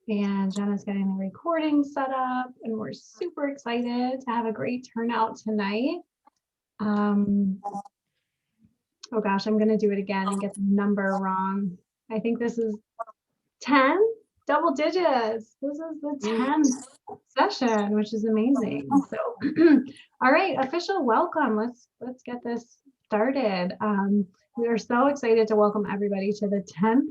and Jenna's getting the recording set up, and we're super excited to have a great turnout tonight. Oh gosh, I'm gonna do it again and get the number wrong. I think this is 10, double digits. This is the 10th session, which is amazing. So, all right, official welcome. Let's get this started. We are so excited to welcome everybody to the 10th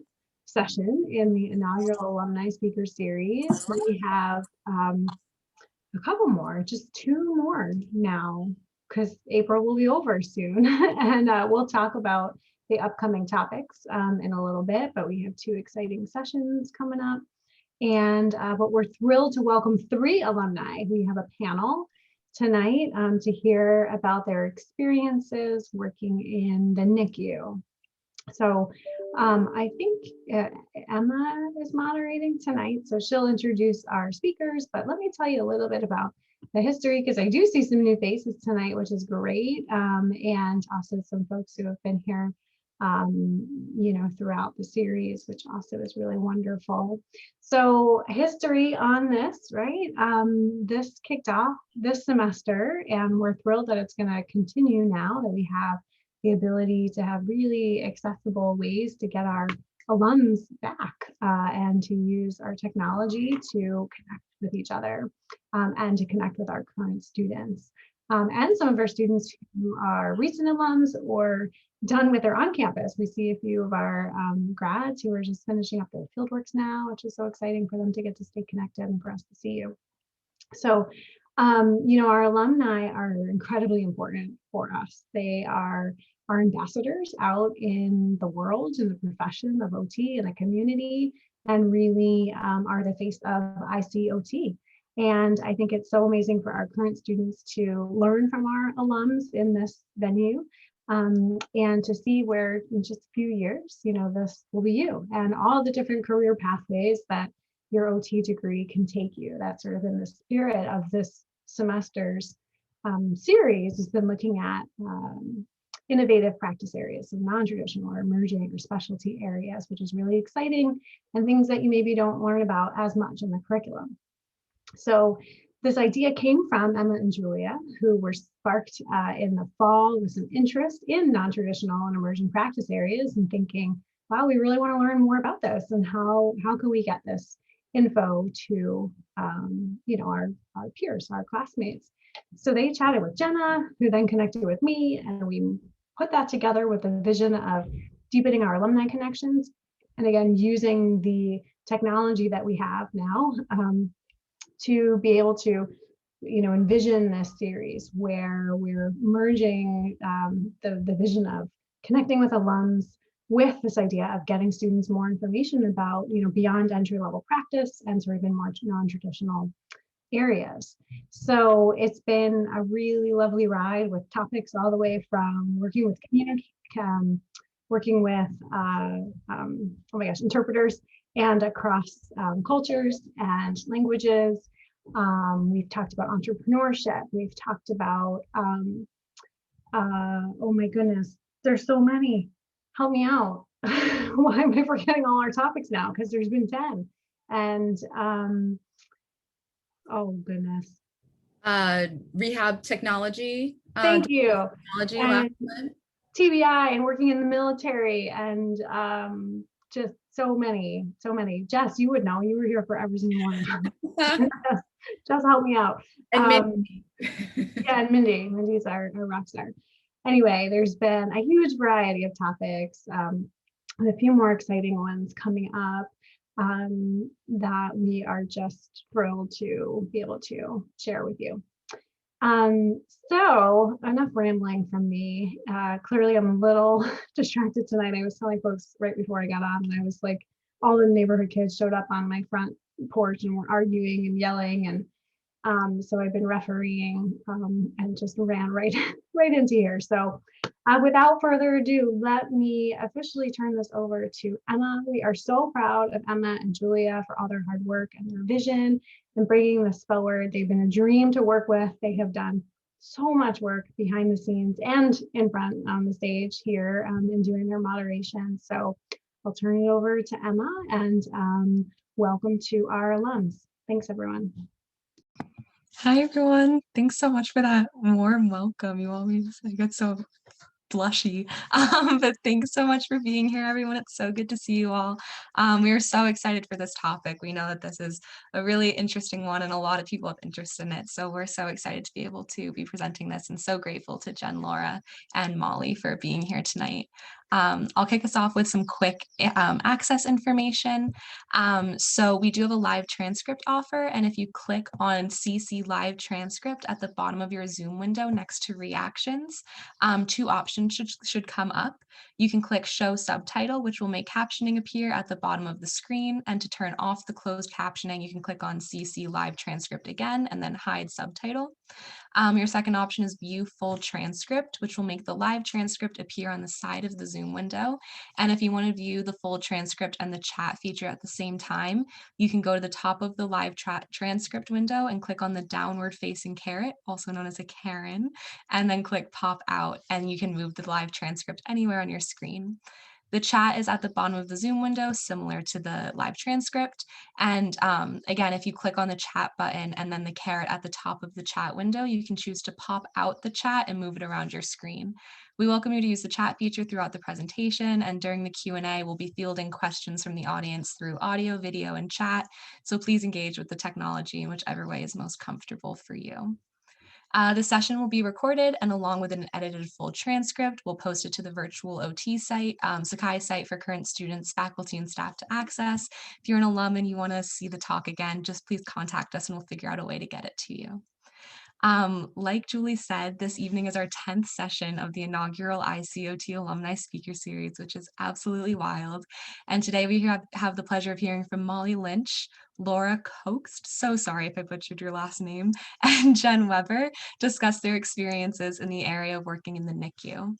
session in the inaugural Alumni Speaker Series. We have a couple more, just 2 more now, because April will be over soon. And we'll talk about the upcoming topics in a little bit, but we have 2 exciting sessions coming up. And but we're thrilled to welcome 3 alumni. We have a panel tonight to hear about their experiences working in the NICU. So I think Emma is moderating tonight, so she'll introduce our speakers, but let me tell you a little bit about the history, because I do see some new faces tonight, which is great, and also some folks who have been here throughout the series, which also is really wonderful. So history on this, right? This kicked off this semester, and we're thrilled that it's going to continue now that we have the ability to have really accessible ways to get our alums back and to use our technology to connect with each other and to connect with our current students. And some of our students who are recent alums or done with their on-campus. We see a few of our grads who are just finishing up their fieldworks now, which is so exciting for them to get to stay connected and for us to see you. So, our alumni are incredibly important for us. They are our ambassadors out in the world, in the profession of OT and the community, and really are the face of ICOT. And I think it's so amazing for our current students to learn from our alums in this venue and to see where in just a few years, this will be you and all the different career pathways that your OT degree can take you. That's sort of in the spirit of this semester's series has been looking at innovative practice areas, so non-traditional or emerging or specialty areas, which is really exciting, and things that you maybe don't learn about as much in the curriculum. So this idea came from Emma and Julia, who were sparked in the fall with some interest in non-traditional and emerging practice areas and thinking, wow, we really want to learn more about this, and how can we get this info to our peers, our classmates. So they chatted with Jenna, who then connected with me, and we put that together with the vision of deepening our alumni connections. And again, using the technology that we have now to be able to, envision this series where we're merging the vision of connecting with alums with this idea of getting students more information about, beyond entry-level practice and sort of in more non-traditional areas. So it's been a really lovely ride with topics all the way from working with interpreters and across cultures and languages. We've talked about entrepreneurship. We've talked about, oh my goodness, there's so many. Help me out. Why am I forgetting all our topics now? Because there's been 10. And oh goodness. Rehab technology. Thank you. Technology, and TBI and working in the military and just so many. Jess, you would know. You were here for every single one. Just help me out. And Mindy. Yeah, and Mindy's our rock star. Anyway, there's been a huge variety of topics, and a few more exciting ones coming up that we are just thrilled to be able to share with you. So enough rambling from me. Clearly I'm a little distracted tonight. I was telling folks right before I got on, and I was like, all the neighborhood kids showed up on my front porch and were arguing and yelling, and so I've been refereeing and just ran right into here. So without further ado, let me officially turn this over to Emma. We are so proud of Emma and Julia for all their hard work and their vision and bringing this forward. They've been a dream to work with. They have done so much work behind the scenes and in front on the stage here in doing their moderation. So I'll turn it over to Emma, and welcome to our alums. Thanks, everyone. Hi, everyone. Thanks so much for that warm welcome. I get so blushy. But thanks so much for being here, everyone. It's so good to see you all. We are so excited for this topic. We know that this is a really interesting one and a lot of people have interest in it. So we're so excited to be able to be presenting this and so grateful to Jen, Laura, and Molly for being here tonight. I'll kick us off with some quick access information. So we do have a live transcript offer, and if you click on CC live transcript at the bottom of your Zoom window next to reactions, two options should come up. You can click show subtitle, which will make captioning appear at the bottom of the screen, and to turn off the closed captioning, you can click on CC live transcript again and then hide subtitle. Your second option is view full transcript, which will make the live transcript appear on the side of the Zoom window. And if you want to view the full transcript and the chat feature at the same time, you can go to the top of the live transcript window and click on the downward facing caret, also known as a Karen, and then click pop out, and you can move the live transcript anywhere on your screen. The chat is at the bottom of the Zoom window, similar to the live transcript. And again, if you click on the chat button and then the caret at the top of the chat window, you can choose to pop out the chat and move it around your screen. We welcome you to use the chat feature throughout the presentation, and during the Q&A, we'll be fielding questions from the audience through audio, video, and chat. So please engage with the technology in whichever way is most comfortable for you. The session will be recorded, and along with an edited full transcript, we'll post it to the virtual OT site, Sakai site for current students, faculty, and staff to access. If you're an alum and you want to see the talk again, just please contact us and we'll figure out a way to get it to you. Like Julie said, this evening is our 10th session of the inaugural ICOT Alumni Speaker Series, which is absolutely wild. And today we have the pleasure of hearing from Mollie Lynch, Laura Koegst, so sorry if I butchered your last name, and Jen Weber discuss their experiences in the area of working in the NICU.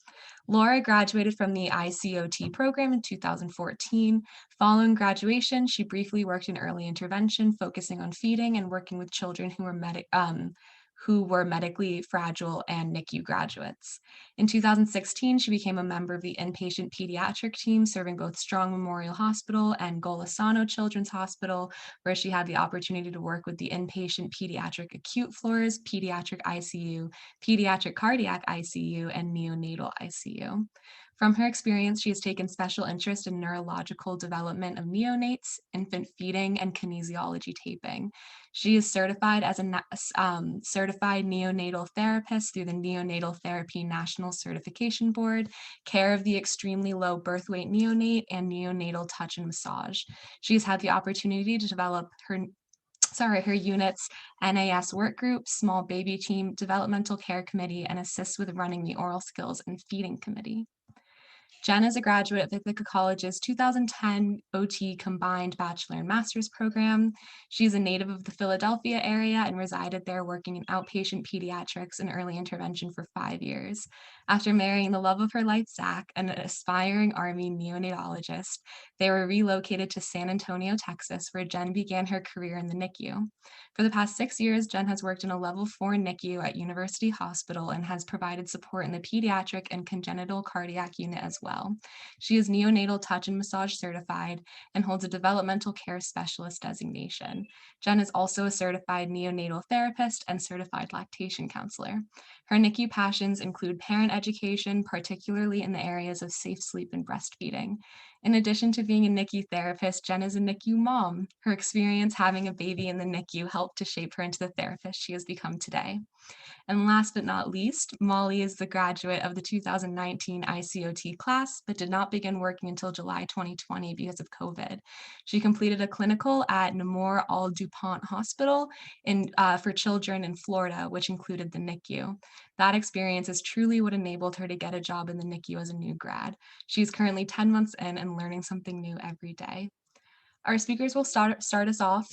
Laura graduated from the ICOT program in 2014. Following graduation, she briefly worked in early intervention, focusing on feeding and working with children who were medically fragile and NICU graduates. In 2016, she became a member of the inpatient pediatric team, serving both Strong Memorial Hospital and Golisano Children's Hospital, where she had the opportunity to work with the inpatient pediatric acute floors, pediatric ICU, pediatric cardiac ICU, and neonatal ICU. From her experience, she has taken special interest in neurological development of neonates, infant feeding, and kinesiology taping. She is certified as a certified neonatal therapist through the Neonatal Therapy National Certification Board, care of the extremely low birth weight neonate, and neonatal touch and massage. She has had the opportunity to develop her unit's NAS work group, small baby team, developmental care committee, and assists with running the oral skills and feeding committee. Jen is a graduate of Ithaca College's 2010 OT combined bachelor and master's program. She's a native of the Philadelphia area and resided there working in outpatient pediatrics and early intervention for 5 years. After marrying the love of her life, Zach, an aspiring Army neonatologist, they were relocated to San Antonio, Texas, where Jen began her career in the NICU. For the past 6 years, Jen has worked in a level 4 NICU at University Hospital and has provided support in the pediatric and congenital cardiac unit as well. She is neonatal touch and massage certified and holds a developmental care specialist designation. Jen is also a certified neonatal therapist and certified lactation counselor. Her NICU passions include parent education, particularly in the areas of safe sleep and breastfeeding. In addition to being a NICU therapist, Jen is a NICU mom. Her experience having a baby in the NICU helped to shape her into the therapist she has become today. And last but not least, Mollie is the graduate of the 2019 ICOT class, but did not begin working until July 2020 because of COVID. She completed a clinical at Nemours All DuPont Hospital for children in Florida, which included the NICU. That experience is truly what enabled her to get a job in the NICU as a new grad. She's currently 10 months in and learning something new every day. Our speakers will start us off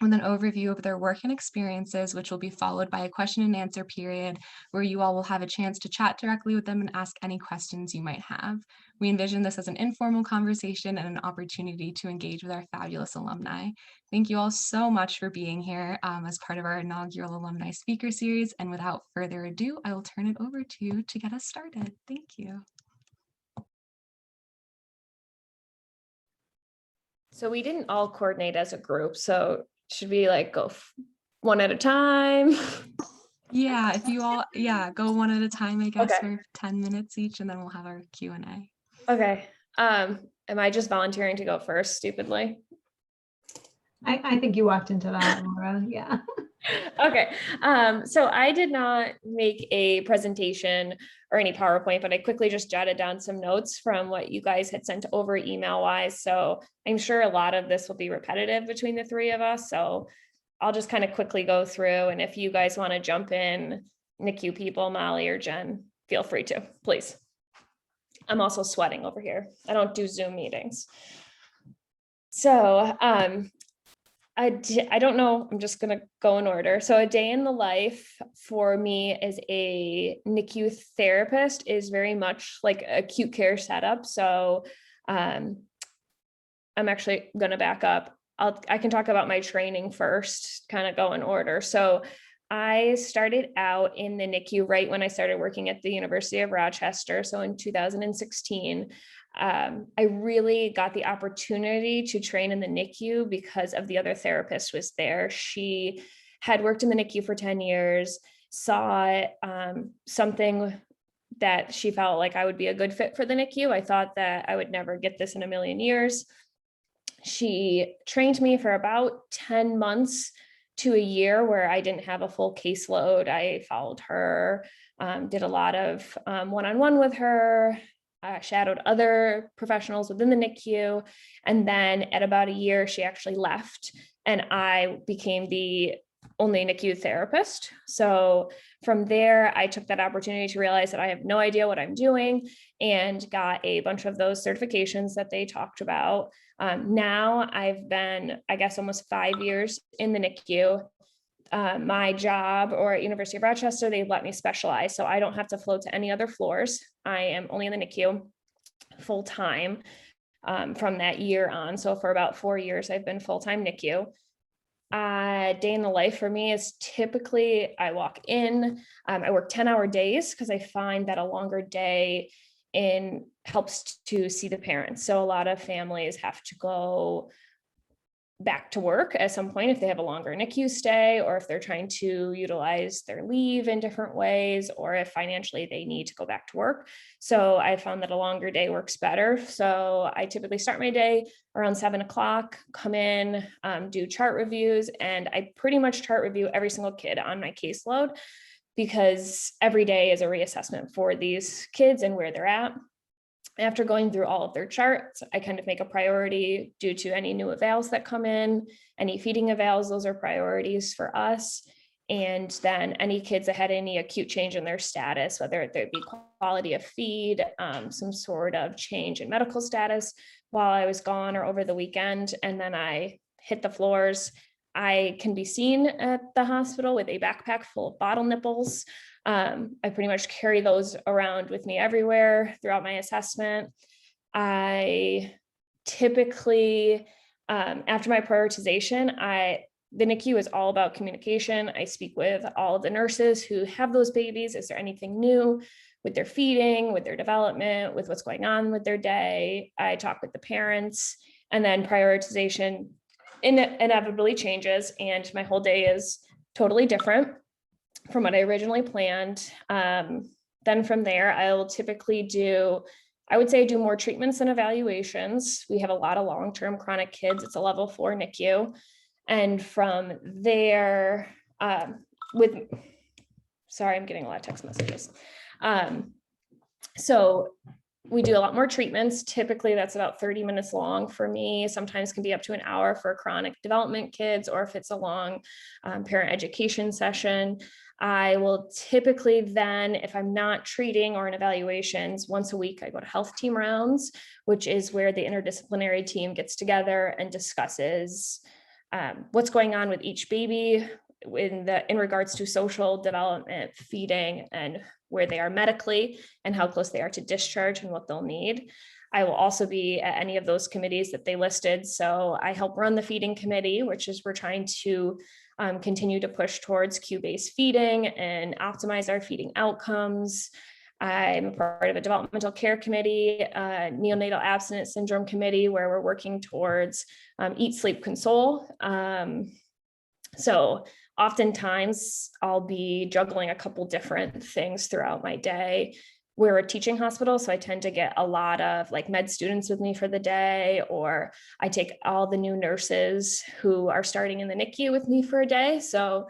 with an overview of their work and experiences, which will be followed by a question and answer period where you all will have a chance to chat directly with them and ask any questions you might have. We envision this as an informal conversation and an opportunity to engage with our fabulous alumni. Thank you all so much for being here as part of our inaugural Alumni Speaker Series. And without further ado, I will turn it over to you to get us started. Thank you. So we didn't all coordinate as a group. So should we like go one at a time? Yeah, if you all, go one at a time, I guess, Okay. for 10 minutes each, and then we'll have our Q&A. Okay. Am I just volunteering to go first, stupidly? I think you walked into that, Laura. Yeah. Okay. So I did not make a presentation or any PowerPoint, but I quickly just jotted down some notes from what you guys had sent over email wise. So I'm sure a lot of this will be repetitive between the three of us. So I'll just kind of quickly go through. And if you guys want to jump in, NICU people, Molly or Jen, feel free to, please. I'm also sweating over here. I don't do Zoom meetings. So I don't know, I'm just gonna go in order. So a day in the life for me as a NICU therapist is very much like acute care setup. So I'm actually gonna back up. I can talk about my training first, kind of go in order. So I started out in the NICU right when I started working at the University of Rochester. So in 2016, I really got the opportunity to train in the NICU because of the other therapist was there. She had worked in the NICU for 10 years, saw something that she felt like I would be a good fit for the NICU. I thought that I would never get this in a million years. She trained me for about 10 months to a year where I didn't have a full caseload. I followed her, did a lot of one-on-one with her, shadowed other professionals within the NICU. And then at about a year, she actually left and I became the only NICU therapist. So from there, I took that opportunity to realize that I have no idea what I'm doing and got a bunch of those certifications that they talked about. Now I've been, I guess, almost 5 years in the NICU. My job or at University of Rochester, they've let me specialize. So I don't have to float to any other floors. I am only in the NICU full time from that year on. So for about 4 years, I've been full-time NICU. Day in the life for me is typically I walk in, I work 10-hour days because I find that a longer day helps to see the parents. So a lot of families have to go back to work at some point if they have a longer NICU stay, or if they're trying to utilize their leave in different ways, or if financially they need to go back to work. So I found that a longer day works better. So I typically start my day around 7 o'clock, come in, do chart reviews, and I pretty much chart review every single kid on my caseload because every day is a reassessment for these kids and where they're at. After going through all of their charts, I kind of make a priority due to any new evals that come in, any feeding evals, those are priorities for us. And then any kids that had any acute change in their status, whether there be quality of feed, some sort of change in medical status while I was gone or over the weekend. And then I hit the floors. I can be seen at the hospital with a backpack full of bottle nipples. I pretty much carry those around with me everywhere throughout my assessment. I typically, after my prioritization, the NICU is all about communication. I speak with all of the nurses who have those babies. Is there anything new with their feeding, with their development, with what's going on with their day? I talk with the parents, and then prioritization inevitably changes, and my whole day is totally different from what I originally planned. Then from there, I will typically do more treatments and evaluations. We have a lot of long-term chronic kids. It's a level 4 NICU. And from there, sorry, I'm getting a lot of text messages. So we do a lot more treatments. Typically that's about 30 minutes long for me. Sometimes can be up to an hour for chronic development kids, or if it's a long parent education session. I will typically then, if I'm not treating or in evaluations, once a week, I go to health team rounds, which is where the interdisciplinary team gets together and discusses what's going on with each baby in regards to social development, feeding, and where they are medically and how close they are to discharge and what they'll need. I will also be at any of those committees that they listed. So I help run the feeding committee, which is we're trying to continue to push towards Q-based feeding and optimize our feeding outcomes. I'm a part of a developmental care committee, neonatal abstinence syndrome committee, where we're working towards eat, sleep, console. So oftentimes I'll be juggling a couple different things throughout my day. We're a teaching hospital, so I tend to get a lot of like med students with me for the day, or I take all the new nurses who are starting in the NICU with me for a day. So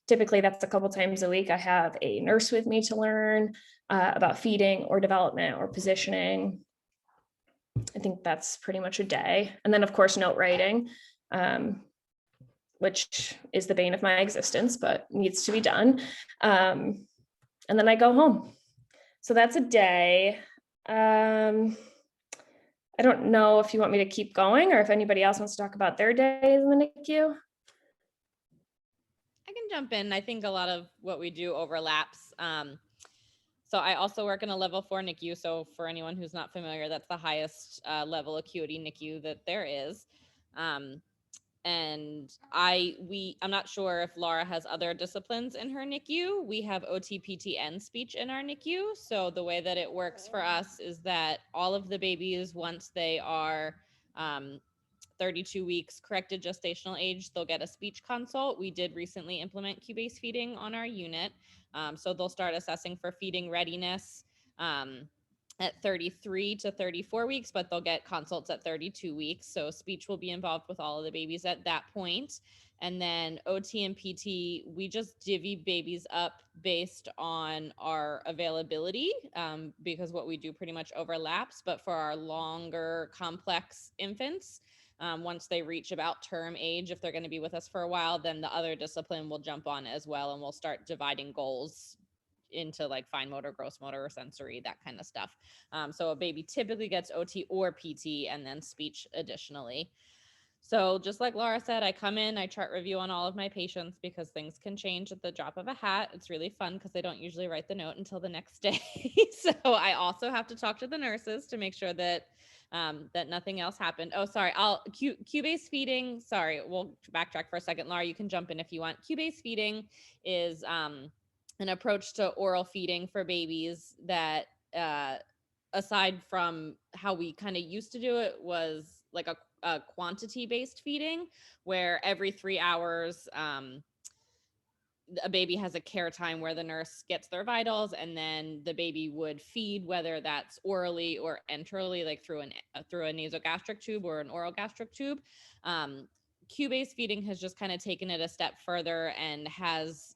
typically that's a couple times a week. I have a nurse with me to learn about feeding or development or positioning. I think that's pretty much a day. And then of course, note writing, which is the bane of my existence, but needs to be done. And then I go home. So that's a day. I don't know if you want me to keep going or if anybody else wants to talk about their days in the NICU. I can jump in. I think a lot of what we do overlaps. So I also work in a level 4 NICU. So for anyone who's not familiar, that's the highest level acuity NICU that there is. And I'm not sure if Laura has other disciplines in her NICU. We have OT, PT, and speech in our NICU. So the way that it works for us is that all of the babies, once they are 32 weeks corrected gestational age, they'll get a speech consult. We did recently implement cue-based feeding on our unit. So they'll start assessing for feeding readiness at 33 to 34 weeks, but they'll get consults at 32 weeks. So speech will be involved with all of the babies at that point. And then OT and PT, we just divvy babies up based on our availability, because what we do pretty much overlaps. But for our longer complex infants, once they reach about term age, if they're going to be with us for a while, then the other discipline will jump on as well. And we'll start dividing goals into like fine motor, gross motor, or sensory, that kind of stuff. So a baby typically gets OT or PT and then speech additionally. So just like Laura said, I come in, I chart review on all of my patients because things can change at the drop of a hat. It's really fun because they don't usually write the note until the next day. So I also have to talk to the nurses to make sure that that nothing else happened. Oh, sorry. Cue-based feeding. Sorry, we'll backtrack for a second. Laura, you can jump in if you want. Cue-based feeding is an approach to oral feeding for babies that, aside from how we kind of used to do it, was like a quantity-based feeding, where every 3 hours, a baby has a care time where the nurse gets their vitals, and then the baby would feed, whether that's orally or enterally, like through a nasogastric tube or an oral gastric tube. Cue-based feeding has just kind of taken it a step further and has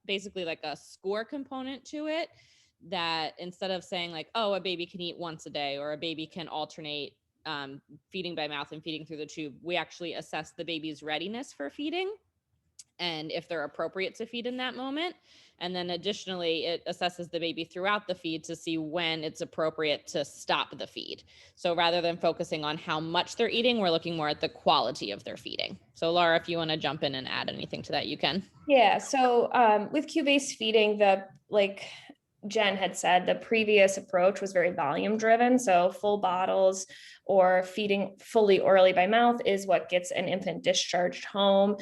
basically like a score component to it, that instead of saying like, oh, a baby can eat once a day or a baby can alternate feeding by mouth and feeding through the tube, we actually assess the baby's readiness for feeding and if they're appropriate to feed in that moment. And then additionally, it assesses the baby throughout the feed to see when it's appropriate to stop the feed. So rather than focusing on how much they're eating, we're looking more at the quality of their feeding. So Laura, if you want to jump in and add anything to that, you can. Yeah, so with cue-based feeding, like Jen had said, the previous approach was very volume driven. So full bottles or feeding fully orally by mouth is what gets an infant discharged home.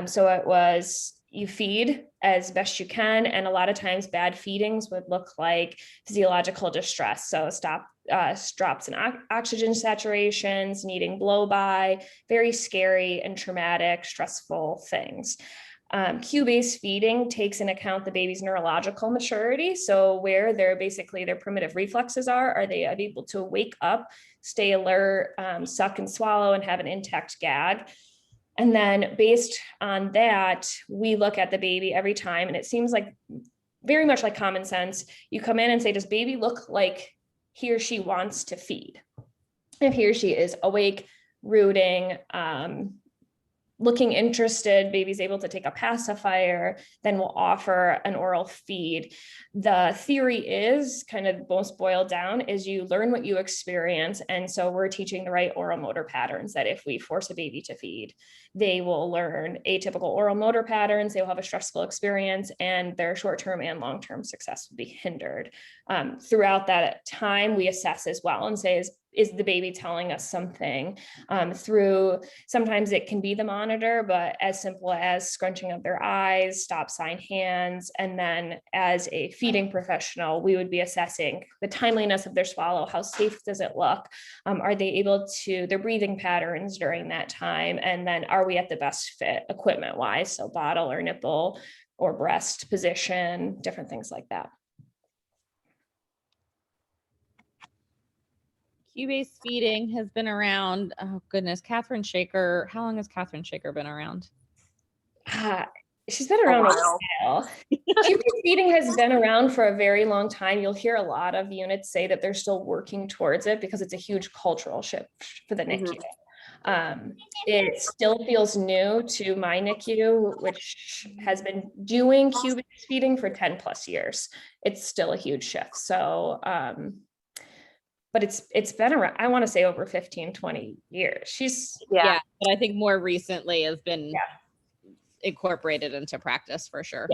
So it was, you feed as best you can. And a lot of times bad feedings would look like physiological distress. So drops in oxygen saturations, needing blow by, very scary and traumatic, stressful things. Cue-based feeding takes into account the baby's neurological maturity. So where their primitive reflexes are they able to wake up, stay alert, suck and swallow, and have an intact gag? And then based on that, we look at the baby every time, and it seems like very much like common sense. You come in and say, does baby look like he or she wants to feed? If he or she is awake, rooting, looking interested, baby's able to take a pacifier, then we'll offer an oral feed. The theory is kind of most boiled down is you learn what you experience. And so we're teaching the right oral motor patterns, that if we force a baby to feed, they will learn atypical oral motor patterns, they will have a stressful experience, and their short-term and long-term success will be hindered. Throughout that time, we assess as well and say, is the baby telling us something through, sometimes it can be the monitor, but as simple as scrunching of their eyes, stop sign hands. And then as a feeding professional, we would be assessing the timeliness of their swallow. How safe does it look? Are they able to, their breathing patterns during that time? And then are we at the best fit equipment wise? So bottle or nipple or breast position, different things like that. Cue-based feeding has been around. Oh goodness, Catherine Shaker. How long has Catherine Shaker been around? She's been around a while. Cue-based feeding has been around for a very long time. You'll hear a lot of units say that they're still working towards it because it's a huge cultural shift for the NICU. It still feels new to my NICU, which has been doing cue-based feeding for 10 plus years. It's still a huge shift. So, but it's been around, I want to say over 15, 20 years. Yeah, but I think more recently has been incorporated into practice for sure.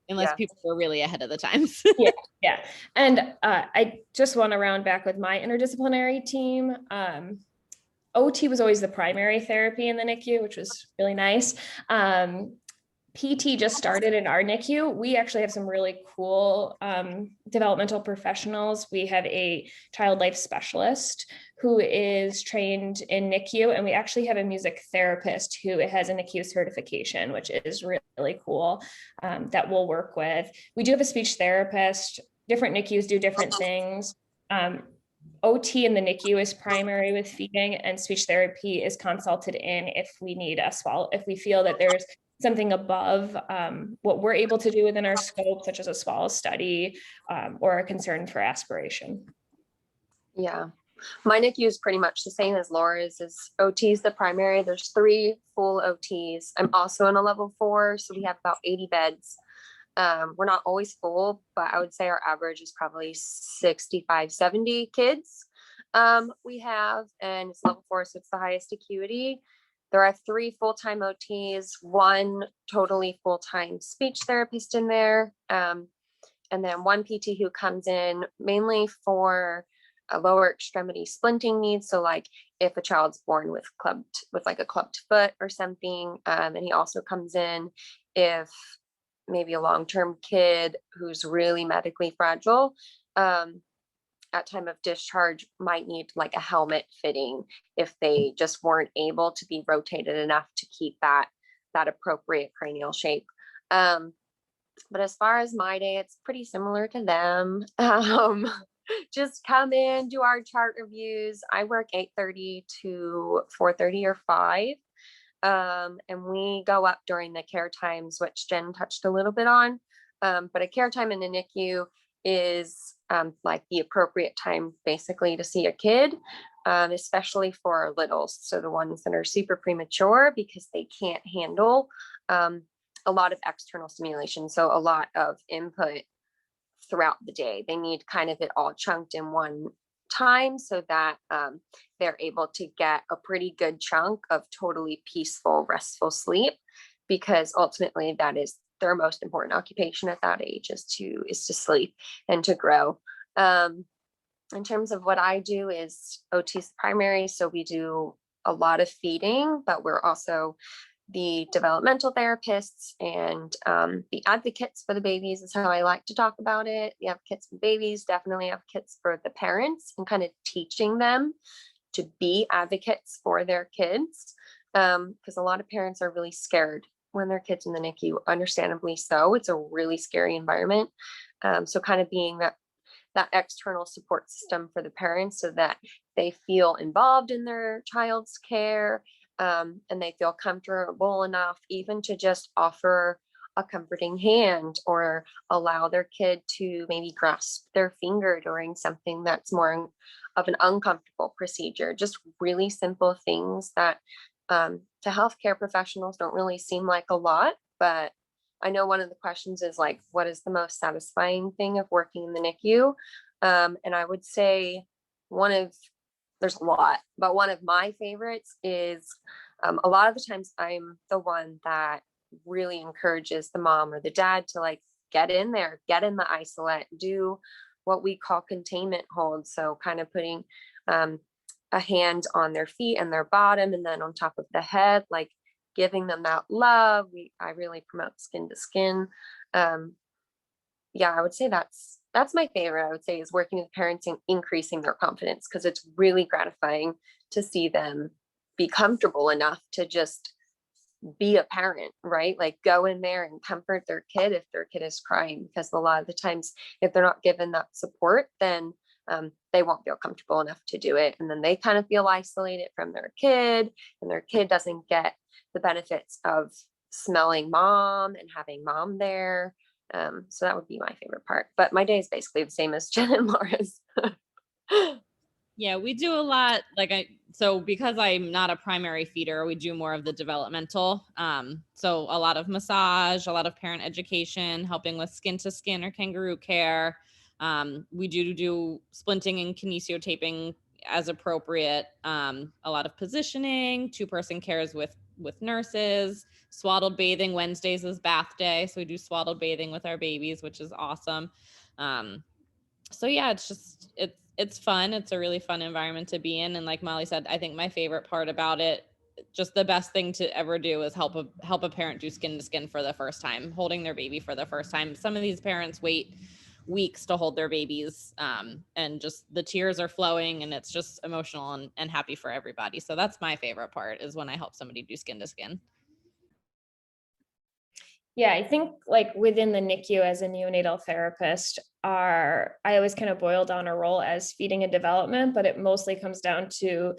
Unless people were really ahead of the times. Yeah. And I just want to round back with my interdisciplinary team. OT was always the primary therapy in the NICU, which was really nice. PT just started in our NICU. We actually have some really cool developmental professionals. We have a child life specialist who is trained in NICU, and we actually have a music therapist who has a NICU certification, which is really cool, that we'll work with. We do have a speech therapist. Different NICUs do different things. OT in the NICU is primary with feeding, and speech therapy is consulted in if we need a swallow, if we feel that there's something above what we're able to do within our scope, such as a swallow study or a concern for aspiration. Yeah, my NICU is pretty much the same as Laura's. Is OT is the primary. There's 3 full OTs. I'm also in a level 4, so we have about 80 beds. We're not always full, but I would say our average is probably 65, 70 kids we have, and it's level 4, so it's the highest acuity. There are 3 full-time OTs, 1 totally full-time speech therapist in there, and then 1 PT who comes in mainly for a lower extremity splinting needs. So like if a child's born with like a clubbed foot or something, and he also comes in if maybe a long-term kid who's really medically fragile at time of discharge might need like a helmet fitting if they just weren't able to be rotated enough to keep that appropriate cranial shape. But as far as my day, it's pretty similar to them. Just come in, do our chart reviews. I work 8:30 to 4:30 or 5. And we go up during the care times, which Jen touched a little bit on. But a care time in the NICU is like the appropriate time basically to see a kid, especially for littles. So the ones that are super premature because they can't handle a lot of external stimulation. So a lot of input throughout the day. They need kind of it all chunked in one time so that they're able to get a pretty good chunk of totally peaceful, restful sleep, because ultimately that is their most important occupation at that age is to sleep and to grow. In terms of what I do is OT's primary. So we do a lot of feeding, but we're also the developmental therapists and the advocates for the babies is how I like to talk about it. The advocates for babies, definitely advocates for the parents, and kind of teaching them to be advocates for their kids. Because a lot of parents are really scared when their kids in the NICU, understandably so. It's a really scary environment. So kind of being that external support system for the parents so that they feel involved in their child's care, and they feel comfortable enough even to just offer a comforting hand or allow their kid to maybe grasp their finger during something that's more of an uncomfortable procedure. Just really simple things that to healthcare professionals don't really seem like a lot, but I know one of the questions is like, what is the most satisfying thing of working in the NICU? And I would say there's a lot, but one of my favorites is a lot of the times I'm the one that really encourages the mom or the dad to like get in there, get in the isolate, do what we call containment hold. So kind of putting a hand on their feet and their bottom, and then on top of the head, like giving them that love. I really promote skin to skin. Yeah, I would say that's my favorite. I would say is working with parents and increasing their confidence, because it's really gratifying to see them be comfortable enough to just be a parent, right? Like go in there and comfort their kid if their kid is crying, because a lot of the times if they're not given that support, then they won't feel comfortable enough to do it. And then they kind of feel isolated from their kid, and their kid doesn't get the benefits of smelling mom and having mom there. So that would be my favorite part. But my day is basically the same as Jen and Laura's. Yeah, we do a lot. So because I'm not a primary feeder, we do more of the developmental. So a lot of massage, a lot of parent education, helping with skin to skin or kangaroo care. We do splinting and kinesiotaping as appropriate. A lot of positioning, 2-person cares with nurses, swaddled bathing. Wednesdays is bath day, so we do swaddled bathing with our babies, which is awesome. So yeah, it's fun. It's a really fun environment to be in. And like Mollie said, I think my favorite part about it, just the best thing to ever do, is help a parent do skin to skin for the first time, holding their baby for the first time. Some of these parents wait weeks to hold their babies, and just the tears are flowing, and it's just emotional and happy for everybody. So that's my favorite part, is when I help somebody do skin to skin. Yeah, I think like within the NICU as a neonatal therapist, I always kind of boil down a role as feeding and development, but it mostly comes down to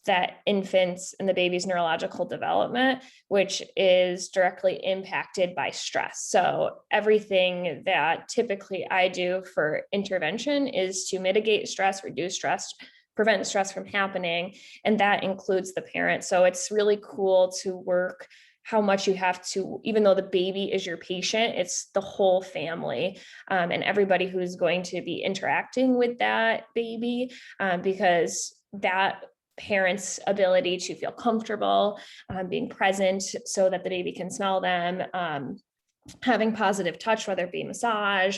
that infant's and the baby's neurological development, which is directly impacted by stress. So everything that typically I do for intervention is to mitigate stress, reduce stress, prevent stress from happening, and that includes the parent. So it's really cool to work how much you have to, even though the baby is your patient, it's the whole family, and everybody who's going to be interacting with that baby, because that parent's ability to feel comfortable, being present so that the baby can smell them, having positive touch, whether it be massage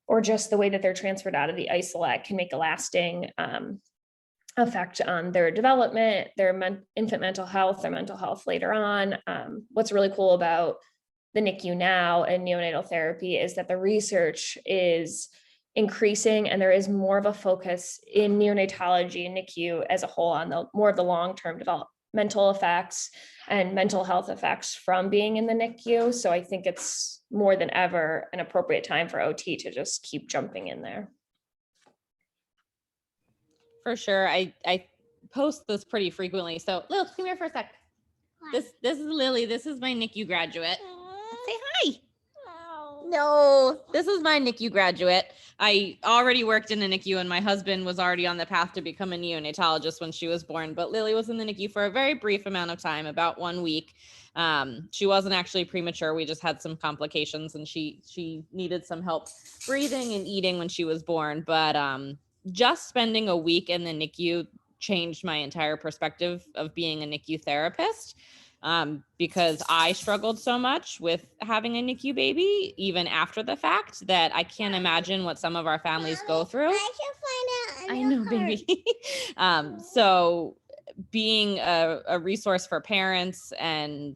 or just the way that they're transferred out of the isolette, can make a lasting effect on their development, their infant mental health, their mental health later on. What's really cool about the NICU now and neonatal therapy is that the research is increasing, and there is more of a focus in neonatology and NICU as a whole on more of the long-term developmental effects and mental health effects from being in the NICU. So I think it's more than ever an appropriate time for OT to just keep jumping in there. For sure. I post this pretty frequently. So Lil, come here for a sec. This is Lily. This is my NICU graduate. Say hi. No, this is my NICU graduate. I already worked in a NICU, and my husband was already on the path to become a neonatologist when she was born. But Lily was in the NICU for a very brief amount of time, about 1 week. She wasn't actually premature. We just had some complications, and she needed some help breathing and eating when she was born. But just spending a week in the NICU changed my entire perspective of being a NICU therapist, because I struggled so much with having a NICU baby, even after the fact, that I can't imagine what some of our families go through. I know, baby. So being a resource for parents and,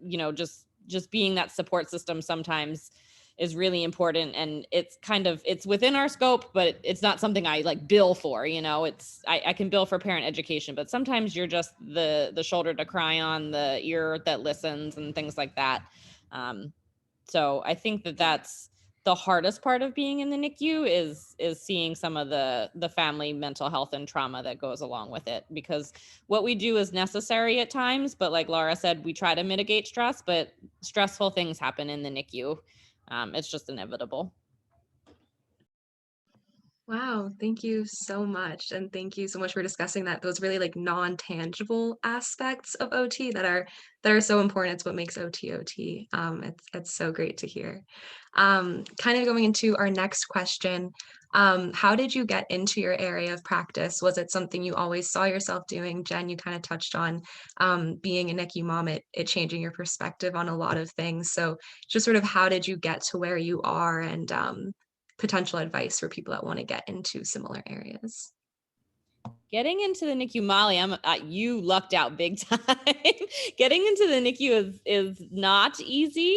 just being that support system sometimes is really important. And it's within our scope, but it's not something I like bill for, I can bill for parent education, but sometimes you're just the shoulder to cry on, the ear that listens, and things like that. So I think that's the hardest part of being in the NICU is seeing some of the family mental health and trauma that goes along with it, because what we do is necessary at times, but like Laura said, we try to mitigate stress, but stressful things happen in the NICU. It's just inevitable. Wow, thank you so much. And thank you so much for discussing those really like non-tangible aspects of OT that are so important. It's what makes OT OT. It's so great to hear. Kind of going into our next question, how did you get into your area of practice? Was it something you always saw yourself doing? Jen, you kind of touched on being a NICU mom, it changing your perspective on a lot of things. So just sort of how did you get to where you are, and potential advice for people that want to get into similar areas? Getting into the NICU, Molly, you lucked out big time. Getting into the NICU is not easy.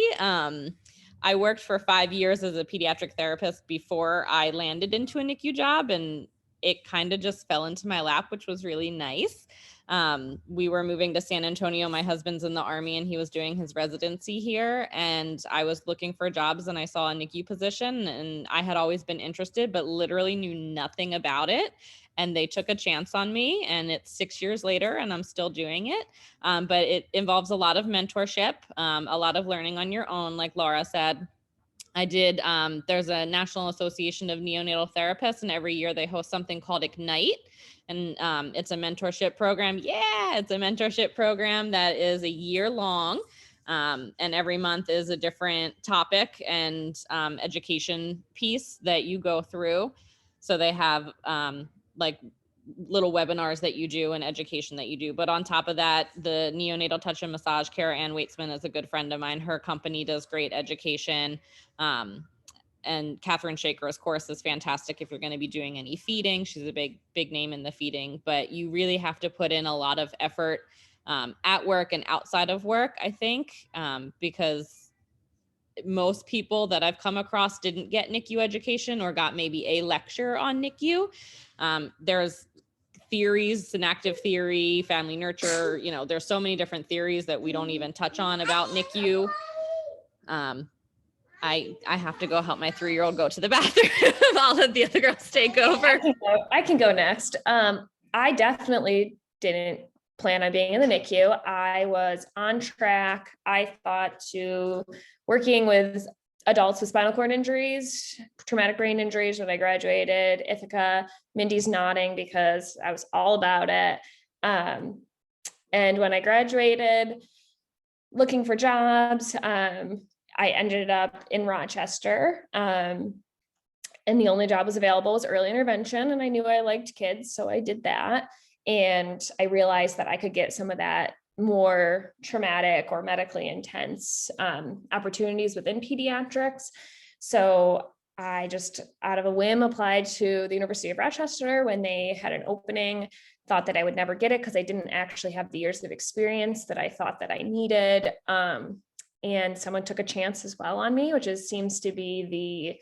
I worked for 5 years as a pediatric therapist before I landed into a NICU job, and it kind of just fell into my lap, which was really nice. We were moving to San Antonio. My husband's in the Army and he was doing his residency here, and I was looking for jobs and I saw a NICU position, and I had always been interested, but literally knew nothing about it. And they took a chance on me, and it's 6 years later and I'm still doing it. But it involves a lot of mentorship, a lot of learning on your own, like Laura said. I did, there's a National Association of Neonatal Therapists, and every year they host something called Ignite. And it's a mentorship program. Yeah, it's a mentorship program that is a year long. And every month is a different topic and education piece that you go through. So they have like little webinars that you do and education that you do. But on top of that, the Neonatal Touch and Massage Care, Ann Waitsman is a good friend of mine. Her company does great education. And Catherine Shaker's course is fantastic if you're going to be doing any feeding. She's a big name in the feeding, but you really have to put in a lot of effort at work and outside of work, I think, because most people that I've come across didn't get NICU education or got maybe a lecture on NICU. There's theories, synactive theory, family nurture, there's so many different theories that we don't even touch on about NICU. I have to go help my 3-year-old go to the bathroom. I'll let the other girls take over. I can go next. I definitely didn't plan on being in the NICU. I was on track, I thought, to working with adults with spinal cord injuries, traumatic brain injuries when I graduated. Ithaca, Mindy's nodding because I was all about it. And when I graduated, looking for jobs, I ended up in Rochester. And the only job was available was early intervention. And I knew I liked kids, so I did that. And I realized that I could get some of that more traumatic or medically intense opportunities within pediatrics. So I just, out of a whim, applied to the University of Rochester when they had an opening, thought that I would never get it because I didn't actually have the years of experience that I thought that I needed. And someone took a chance as well on me, which seems to be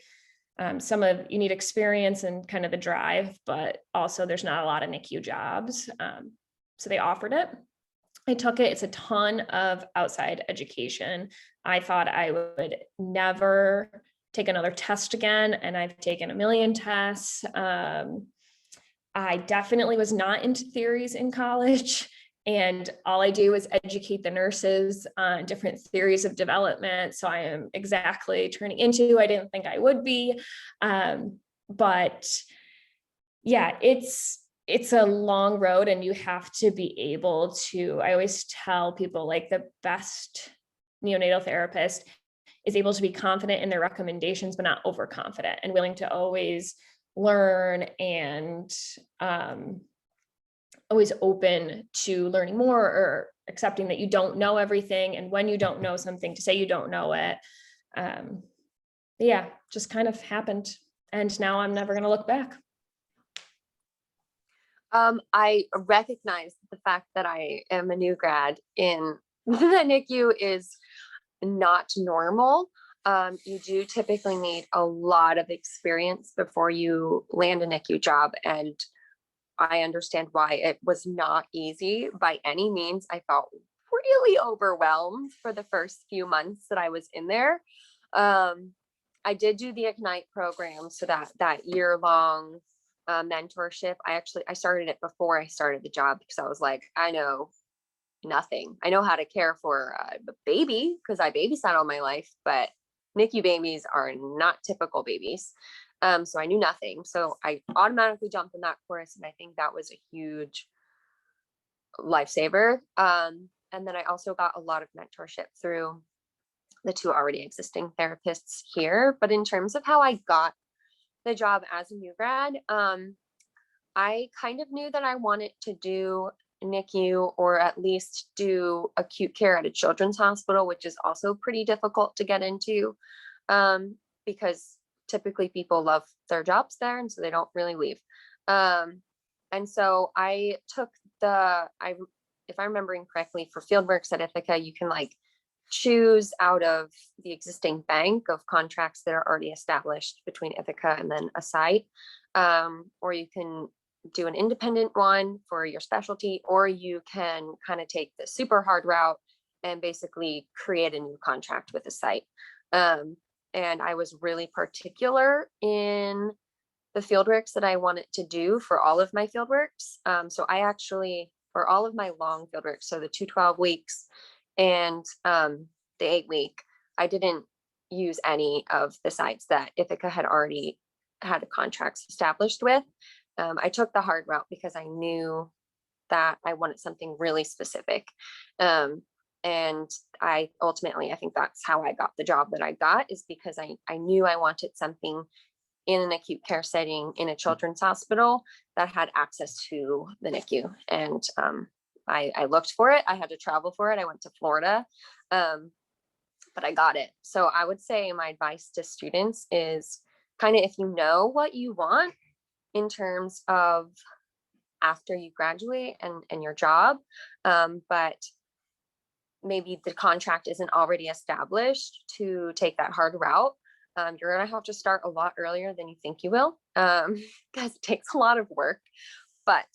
you need experience and kind of the drive, but also there's not a lot of NICU jobs. So they offered it. I took it. It's a ton of outside education. I thought I would never take another test again, and I've taken a million tests. I definitely was not into theories in college, and all I do is educate the nurses on different theories of development. So I am exactly turning into, I didn't think I would be. But yeah, it's a long road, and you have to be able to, I always tell people, like, the best neonatal therapist is able to be confident in their recommendations, but not overconfident, and willing to always learn and always open to learning more or accepting that you don't know everything. And when you don't know something, to say you don't know it. Yeah, just kind of happened. And now I'm never going to look back. I recognize the fact that I am a new grad in the NICU is not normal. You do typically need a lot of experience before you land a NICU job, and I understand why it was not easy by any means. I felt really overwhelmed for the first few months that I was in there. I did do the Ignite program, so that year-long mentorship. I started it before I started the job because I was like, I know nothing. I know how to care for a baby because I babysat all my life, but NICU babies are not typical babies. So I knew nothing. So I automatically jumped in that course, and I think that was a huge lifesaver. And then I also got a lot of mentorship through the 2 already existing therapists here. But in terms of how I got the job as a new grad, I kind of knew that I wanted to do NICU, or at least do acute care at a children's hospital, which is also pretty difficult to get into, because typically people love their jobs there, and so they don't really leave. And so I took if I'm remembering correctly, for fieldworks at Ithaca, you can like choose out of the existing bank of contracts that are already established between Ithaca and then a site. Or you can do an independent one for your specialty, or you can kind of take the super hard route and basically create a new contract with a site. And I was really particular in the fieldworks that I wanted to do for all of my fieldworks. So I actually, for all of my long fieldworks, so the 2 12 weeks and the 8-week, I didn't use any of the sites that Ithaca had already had contracts established with. I took the hard route because I knew that I wanted something really specific. And I think that's how I got the job that I got, is because I knew I wanted something in an acute care setting in a children's hospital that had access to the NICU. And I looked for it. I had to travel for it. I went to Florida, but I got it. So I would say my advice to students is kind of, if you know what you want in terms of after you graduate and your job, but maybe the contract isn't already established, to take that hard route. You're going to have to start a lot earlier than you think you will, because it takes a lot of work, but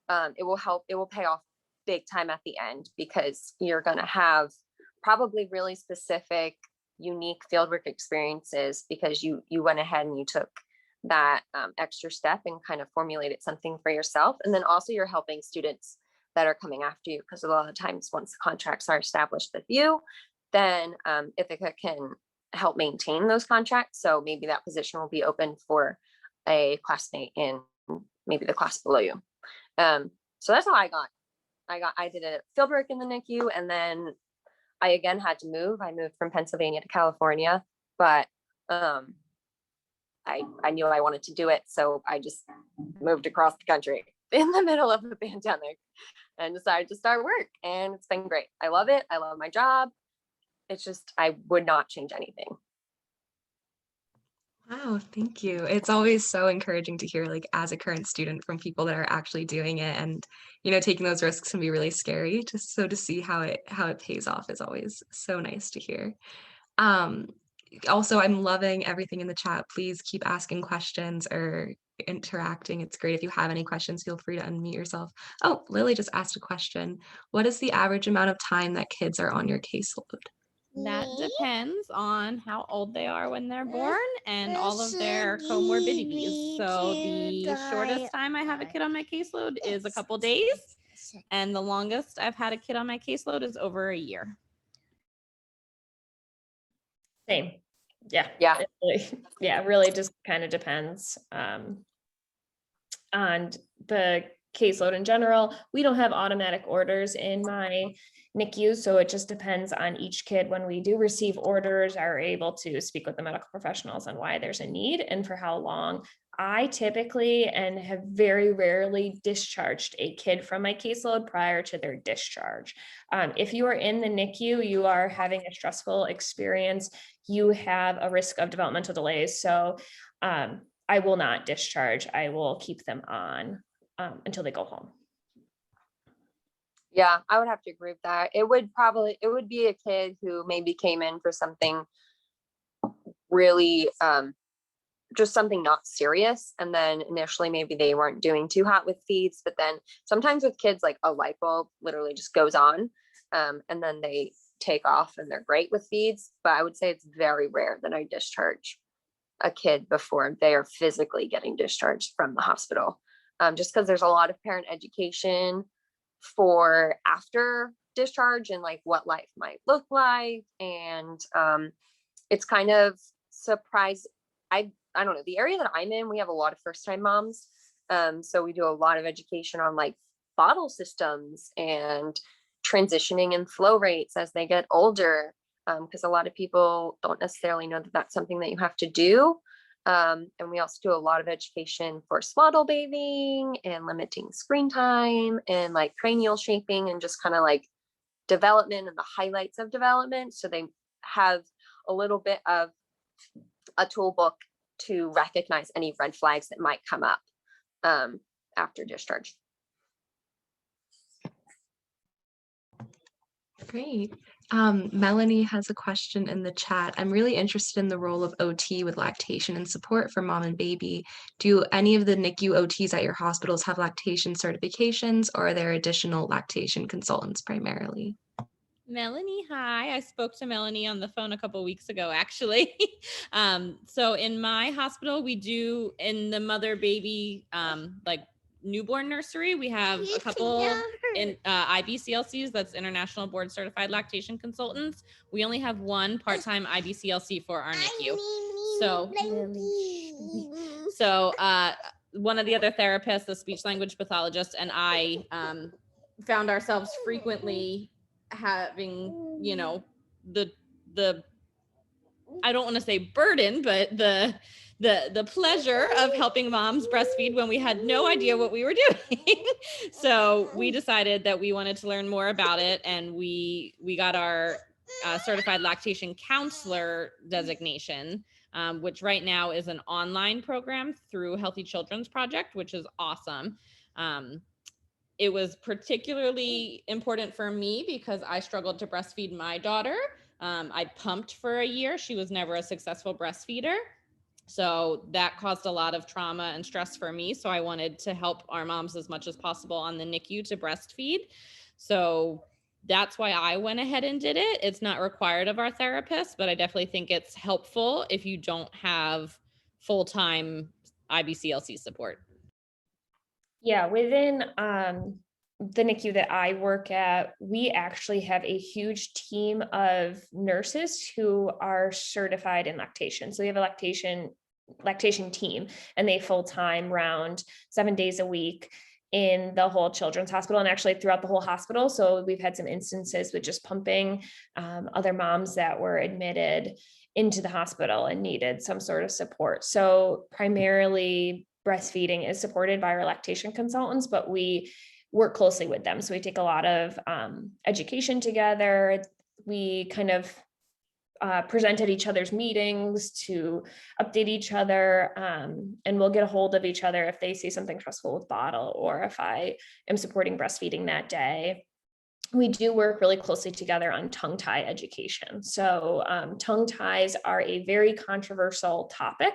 it will pay off big time at the end, because you're going to have probably really specific, unique fieldwork experiences, because you went ahead and you took that extra step and kind of formulated something for yourself. And then also you're helping students that are coming after you, because a lot of times once the contracts are established with you, then Ithaca can help maintain those contracts. So maybe that position will be open for a classmate in maybe the class below you. So that's how I did a fieldwork in the NICU, and then I again had to move. I moved from Pennsylvania to California, but I knew I wanted to do it. So I just moved across the country in the middle of the pandemic and decided to start work. And it's been great. I love it. I love my job. It's just, I would not change anything. Wow, thank you. It's always so encouraging to hear, like, as a current student, from people that are actually doing it, and taking those risks can be really scary. Just so to see how it pays off is always so nice to hear. Also, I'm loving everything in the chat. Please keep asking questions or interacting. It's great. If you have any questions, feel free to unmute yourself. Oh, Lily just asked a question. What is the average amount of time that kids are on your caseload? That depends on how old they are when they're born and all of their comorbidities. So the shortest time I have a kid on my caseload is a couple days, and the longest I've had a kid on my caseload is over a year. Same. Yeah. Yeah. It really just kind of depends on the caseload in general. We don't have automatic orders in my NICU, so it just depends on each kid. When we do receive orders, are able to speak with the medical professionals on why there's a need and for how long. I typically and have very rarely discharged a kid from my caseload prior to their discharge. If you are in the NICU, you are having a stressful experience, you have a risk of developmental delays. So I will not discharge. I will keep them on until they go home. Yeah, I would have to agree with that. It would be a kid who maybe came in for something really, just something not serious. And then initially maybe they weren't doing too hot with feeds, but then sometimes with kids, like a light bulb literally just goes on, and then they take off and they're great with feeds. But I would say it's very rare that I discharge a kid before they are physically getting discharged from the hospital. Just because there's a lot of parent education for after discharge and like what life might look like. And it's kind of surprising. I don't know, the area that I'm in, we have a lot of first-time moms. So we do a lot of education on like bottle systems and transitioning and flow rates as they get older. Because a lot of people don't necessarily know that that's something that you have to do. And we also do a lot of education for swaddle bathing and limiting screen time and like cranial shaping and just kind of like development and the highlights of development. So they have a little bit of a tool book to recognize any red flags that might come up after discharge. Great. Melanie has a question in the chat. I'm really interested in the role of OT with lactation and support for mom and baby. Do any of the NICU OTs at your hospitals have lactation certifications, or are there additional lactation consultants primarily? Melanie, hi. I spoke to Melanie on the phone a couple weeks ago, actually. So in my hospital, we do in the mother baby, like newborn nursery, we have a couple in IBCLCs, that's International Board Certified Lactation Consultants. We only have one part-time IBCLC for our NICU. So one of the other therapists, the speech language pathologist, and I found ourselves frequently having, you know, the I don't want to say burden, but the pleasure of helping moms breastfeed when we had no idea what we were doing. So we decided that we wanted to learn more about it, and we got our certified lactation counselor designation, which right now is an online program through Healthy Children's Project, which is awesome. It was particularly important for me because I struggled to breastfeed my daughter. I pumped for a year. She was never a successful breastfeeder. So that caused a lot of trauma and stress for me. So I wanted to help our moms as much as possible on the NICU to breastfeed. So that's why I went ahead and did it. It's not required of our therapist, but I definitely think it's helpful if you don't have full-time IBCLC support. Yeah, within the NICU that I work at, we actually have a huge team of nurses who are certified in lactation. So we have a lactation team, and they full-time round 7 days a week in the whole children's hospital, and actually throughout the whole hospital. So we've had some instances with just pumping, other moms that were admitted into the hospital and needed some sort of support. So primarily breastfeeding is supported by our lactation consultants, but we work closely with them. So we take a lot of education together. We kind of present at each other's meetings to update each other, and we'll get a hold of each other if they see something stressful with bottle, or if I am supporting breastfeeding that day. We do work really closely together on tongue tie education. So tongue ties are a very controversial topic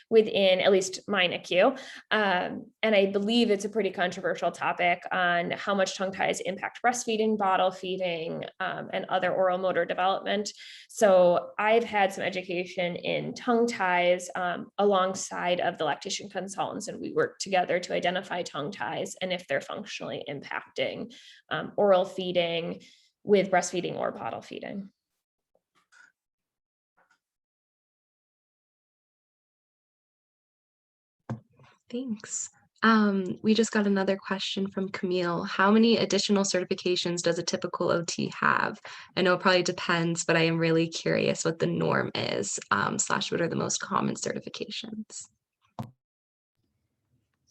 within at least my NICU. And I believe it's a pretty controversial topic on how much tongue ties impact breastfeeding, bottle feeding, and other oral motor development. So I've had some education in tongue ties alongside of the lactation consultants, and we work together to identify tongue ties and if they're functionally impacting oral feeding with breastfeeding or bottle feeding. Thanks. We just got another question from Camille. How many additional certifications does a typical OT have? I know it probably depends, but I am really curious what the norm is, / what are the most common certifications?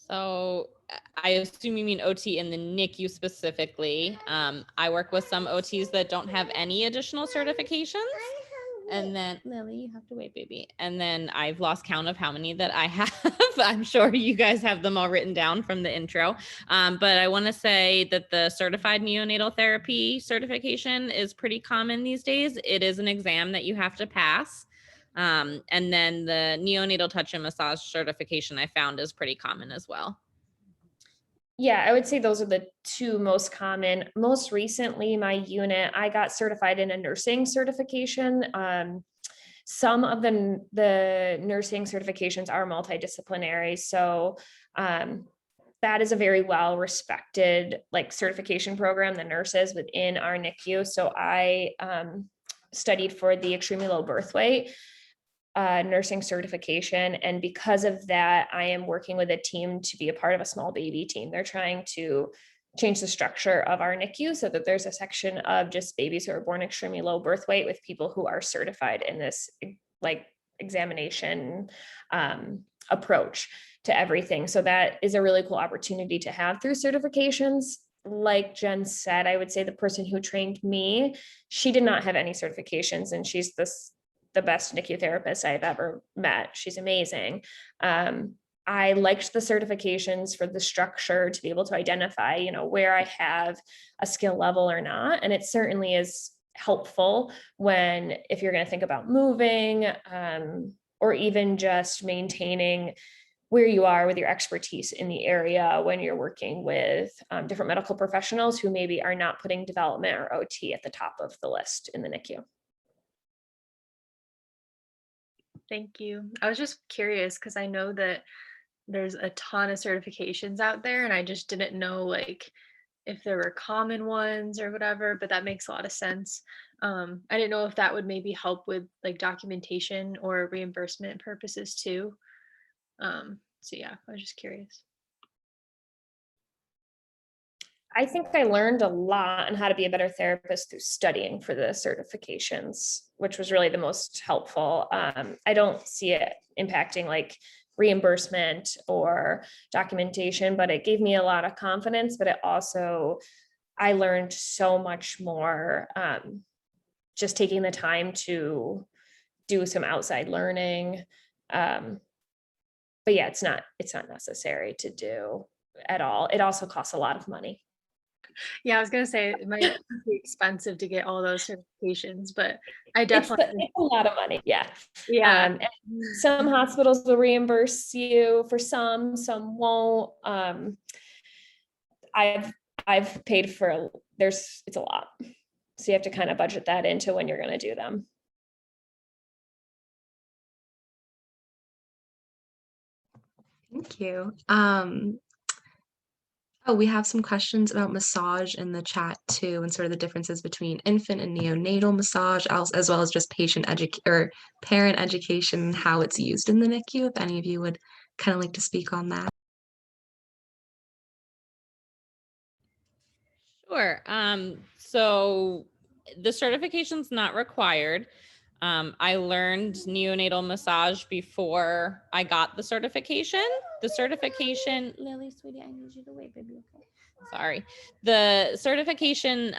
So I assume you mean OT in the NICU specifically. I work with some OTs that don't have any additional certifications. And then, Lily, you have to wait, baby. And then I've lost count of how many that I have. I'm sure you guys have them all written down from the intro. But I want to say that the certified neonatal therapy certification is pretty common these days. It is an exam that you have to pass. And then the neonatal touch and massage certification I found is pretty common as well. Yeah, I would say those are the two most common. Most recently, my unit, I got certified in a nursing certification. Some of the nursing certifications are multidisciplinary. So that is a very well-respected certification program, the nurses within our NICU. So I studied for the extremely low birth weight nursing certification. And because of that, I am working with a team to be a part of a small baby team. They're trying to change the structure of our NICU so that there's a section of just babies who are born extremely low birth weight with people who are certified in this examination approach to everything. So that is a really cool opportunity to have through certifications. Like Jen said, I would say the person who trained me, she did not have any certifications, and she's the best NICU therapist I've ever met. She's amazing. I liked the certifications for the structure to be able to identify, where I have a skill level or not. And it certainly is helpful if you're going to think about moving, or even just maintaining where you are with your expertise in the area when you're working with different medical professionals who maybe are not putting development or OT at the top of the list in the NICU. Thank you. I was just curious because I know that there's a ton of certifications out there, and I just didn't know like if there were common ones or whatever, but that makes a lot of sense. I didn't know if that would maybe help with like documentation or reimbursement purposes too. So yeah, I was just curious. I think I learned a lot on how to be a better therapist through studying for the certifications, which was really the most helpful. I don't see it impacting like reimbursement or documentation, but it gave me a lot of confidence, but I learned so much more just taking the time to do some outside learning. But yeah, it's not necessary to do at all. It also costs a lot of money. Yeah, I was gonna say it might be expensive to get all those certifications, but I It's definitely a lot of money. Yeah. yeah. And some hospitals will reimburse you for some won't. I've paid for, it's a lot. So you have to kind of budget that into when you're going to do them. Thank you. We have some questions about massage in the chat too, and sort of the differences between infant and neonatal massage, as well as just parent education and how it's used in the NICU. If any of you would kind of like to speak on that. Sure. So the certification's not required. I learned neonatal massage before I got the certification. The certification, Lily, sweetie, I need you to wait, baby. Okay. Sorry. The certification,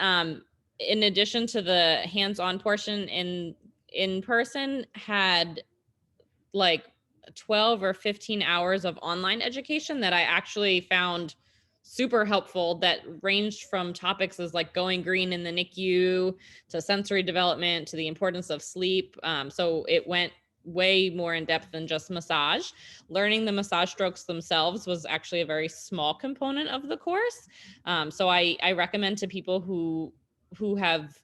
in addition to the hands-on portion in person, had like 12 or 15 hours of online education that I actually found super helpful, that ranged from topics as like going green in the NICU to sensory development to the importance of sleep. So it went way more in depth than just massage. Learning the massage strokes themselves was actually a very small component of the course. So I recommend to people who have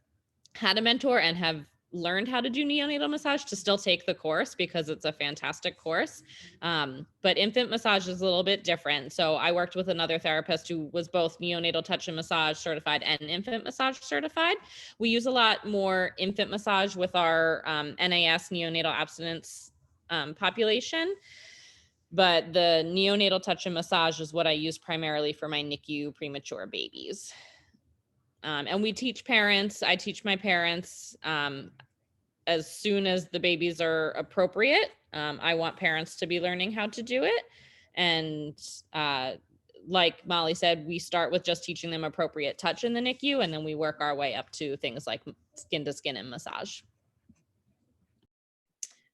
had a mentor and have learned how to do neonatal massage to still take the course, because it's a fantastic course. But infant massage is a little bit different. So I worked with another therapist who was both neonatal touch and massage certified and infant massage certified. We use a lot more infant massage with our NAS neonatal abstinence population. But the neonatal touch and massage is what I use primarily for my NICU premature babies. And I teach my parents as soon as the babies are appropriate. I want parents to be learning how to do it. And like Molly said, we start with just teaching them appropriate touch in the NICU, and then we work our way up to things like skin to skin and massage.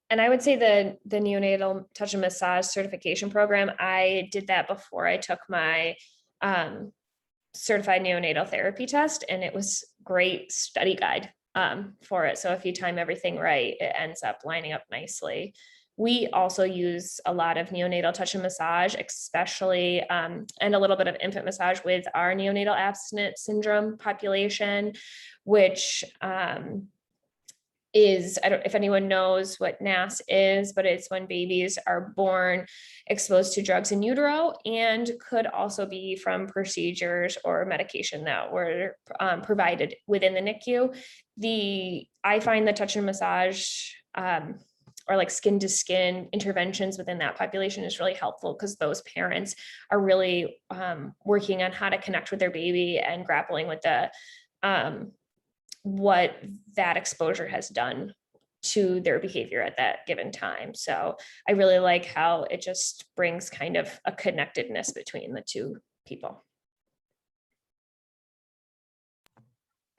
And I would say the neonatal touch and massage certification program, I did that before I took my certified neonatal therapy test, and it was great study guide for it. So if you time everything right, it ends up lining up nicely. We also use a lot of neonatal touch and massage, especially, and a little bit of infant massage with our neonatal abstinence syndrome population, which is, I don't know if anyone knows what NAS is, but it's when babies are born exposed to drugs in utero, and could also be from procedures or medication that were provided within the NICU. I find the touch and massage or like skin to skin interventions within that population is really helpful, because those parents are really working on how to connect with their baby and grappling with the what that exposure has done to their behavior at that given time. So I really like how it just brings kind of a connectedness between the two people.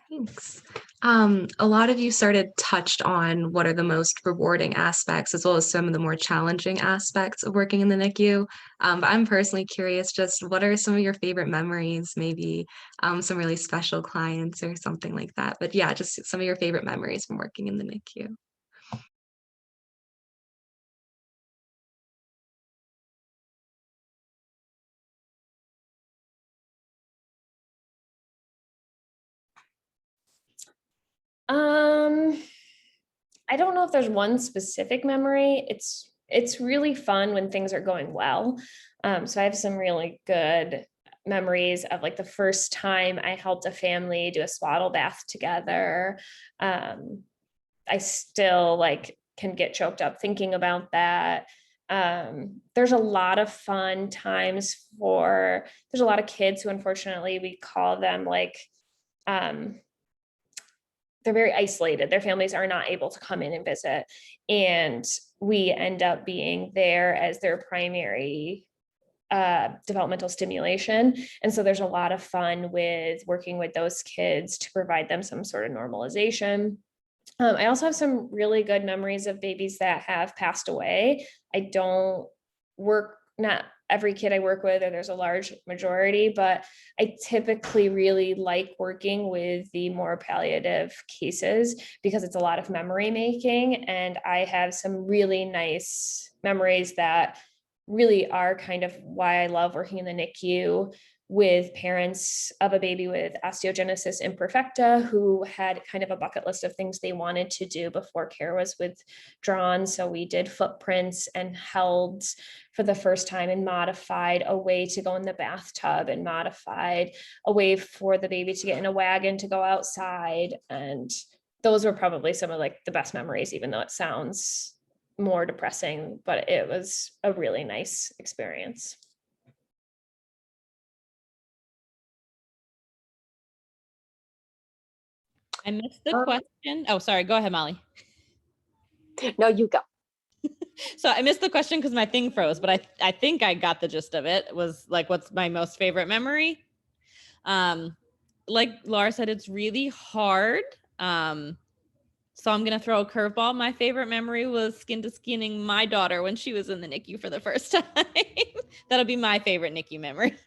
Thanks. A lot of you touched on what are the most rewarding aspects, as well as some of the more challenging aspects of working in the NICU. But I'm personally curious, just what are some of your favorite memories, maybe some really special clients or something like that. But yeah, just some of your favorite memories from working in the NICU. I don't know if there's one specific memory. It's really fun when things are going well. So I have some really good memories of like the first time I helped a family do a swaddle bath together. I still like can get choked up thinking about that. There's a lot of fun times there's a lot of kids who unfortunately we call them like they're very isolated. Their families are not able to come in and visit. And we end up being there as their primary developmental stimulation. And so there's a lot of fun with working with those kids to provide them some sort of normalization. I also have some really good memories of babies that have passed away. Not every kid I work with, or there's a large majority, but I typically really like working with the more palliative cases because it's a lot of memory making. And I have some really nice memories that really are kind of why I love working in the NICU with parents of a baby with osteogenesis imperfecta who had kind of a bucket list of things they wanted to do before care was withdrawn. So we did footprints and held for the first time and modified a way to go in the bathtub and modified a way for the baby to get in a wagon to go outside. And those were probably some of like the best memories, even though it sounds more depressing, but it was a really nice experience. I missed the question. Oh, sorry. Go ahead, Molly. No, you go. So I missed the question because my thing froze, but I think I got the gist of it. It was like, what's my most favorite memory? Like Laura said, it's really hard. So I'm going to throw a curveball. My favorite memory was skin to skinning my daughter when she was in the NICU for the first time. That'll be my favorite NICU memory.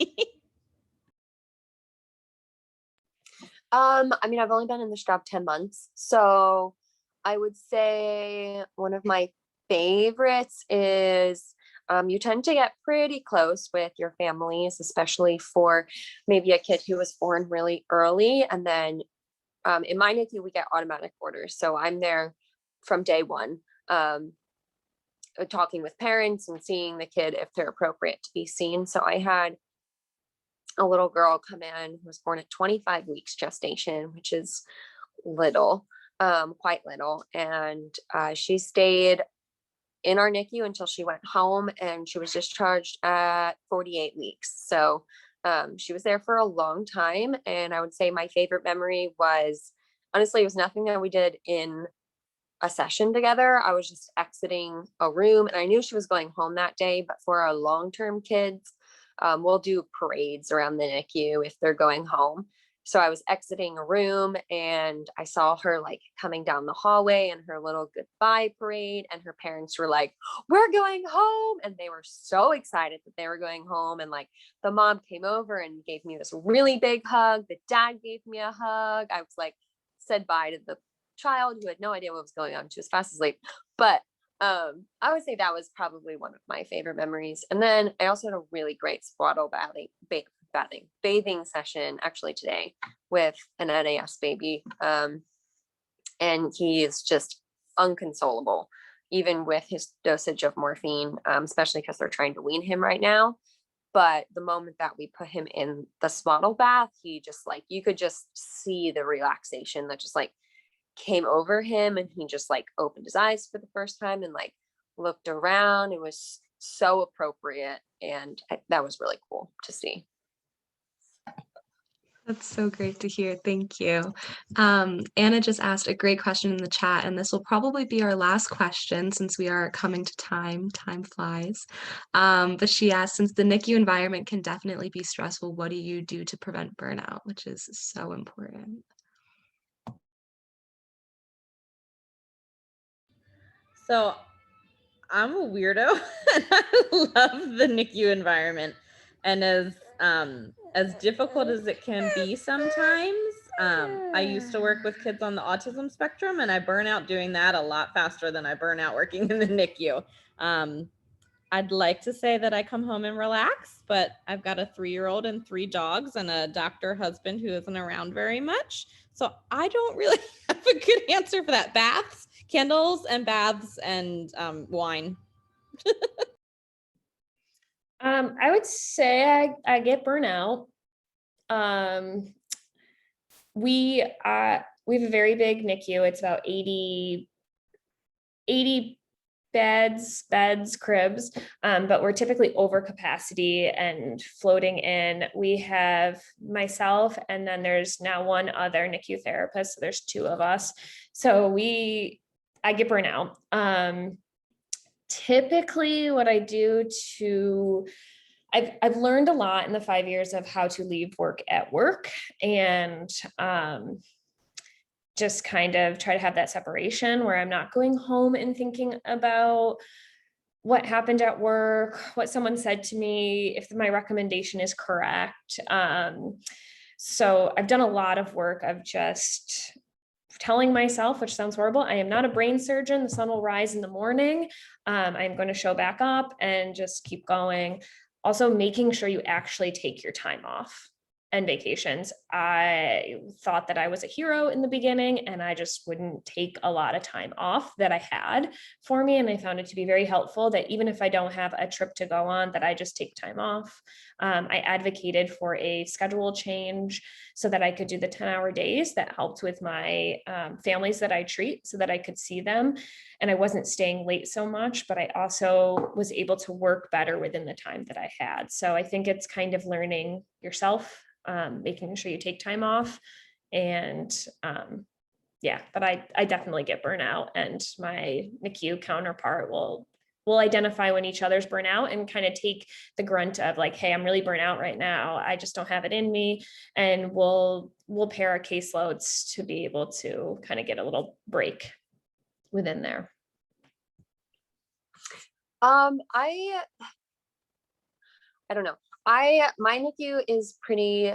I mean, I've only been in this job 10 months. So I would say one of my favorites is you tend to get pretty close with your families, especially for maybe a kid who was born really early. And then in my NICU, we get automatic orders. So I'm there from day one, talking with parents and seeing the kid if they're appropriate to be seen. So I had a little girl come in who was born at 25 weeks gestation, which is little, quite little. And she stayed in our NICU until she went home, and she was discharged at 48 weeks. So she was there for a long time. And I would say my favorite memory was, honestly, it was nothing that we did in a session together. I was just exiting a room, and I knew she was going home that day, but for our long-term kids, we'll do parades around the NICU if they're going home. So I was exiting a room and I saw her like coming down the hallway in her little goodbye parade, and her parents were like, "We're going home." And they were so excited that they were going home. And like the mom came over and gave me this really big hug. The dad gave me a hug. I was like, said bye to the child who had no idea what was going on. She was fast asleep. But I would say that was probably one of my favorite memories. And then I also had a really great swaddle bathing session actually today with an NAS baby. And he is just unconsolable, even with his dosage of morphine, especially because they're trying to wean him right now. But the moment that we put him in the swaddle bath, he just like, you could just see the relaxation that just like came over him, and he just like opened his eyes for the first time and like looked around. It was so appropriate, and that was really cool to see. That's so great to hear. Thank you. Anna just asked a great question in the chat, and this will probably be our last question since we are coming to time flies. But she asked, since the NICU environment can definitely be stressful, what do you do to prevent burnout, which is so important? So I'm a weirdo and I love the NICU environment. And as difficult as it can be sometimes, I used to work with kids on the autism spectrum, and I burn out doing that a lot faster than I burn out working in the NICU. I'd like to say that I come home and relax, but I've got a 3-year-old and 3 dogs and a doctor husband who isn't around very much. So I don't really have a good answer for that. Baths, candles and baths and wine. I would say I get burnout. We have a very big NICU. It's about 80 beds, cribs, but we're typically over capacity and floating in. We have myself, and then there's now one other NICU therapist. So there's 2 of us. So I get burnout. Typically what I do I've learned a lot in the 5 years of how to leave work at work, and just kind of try to have that separation where I'm not going home and thinking about what happened at work, what someone said to me, if my recommendation is correct. So I've done a lot of work of just telling myself, which sounds horrible, I am not a brain surgeon. The sun will rise in the morning. I'm going to show back up and just keep going. Also, making sure you actually take your time off and vacations. I thought that I was a hero in the beginning, and I just wouldn't take a lot of time off that I had for me. And I found it to be very helpful that even if I don't have a trip to go on, that I just take time off. I advocated for a schedule change so that I could do the 10-hour days. That helped with my families that I treat so that I could see them. And I wasn't staying late so much, but I also was able to work better within the time that I had. So I think it's kind of learning yourself, making sure you take time off, and but I definitely get burnout, and my NICU counterpart will identify when each other's burnout and kind of take the grunt of like, hey, I'm really burnt out right now. I just don't have it in me. And we'll pair our caseloads to be able to kind of get a little break within there. I don't know. My NICU is pretty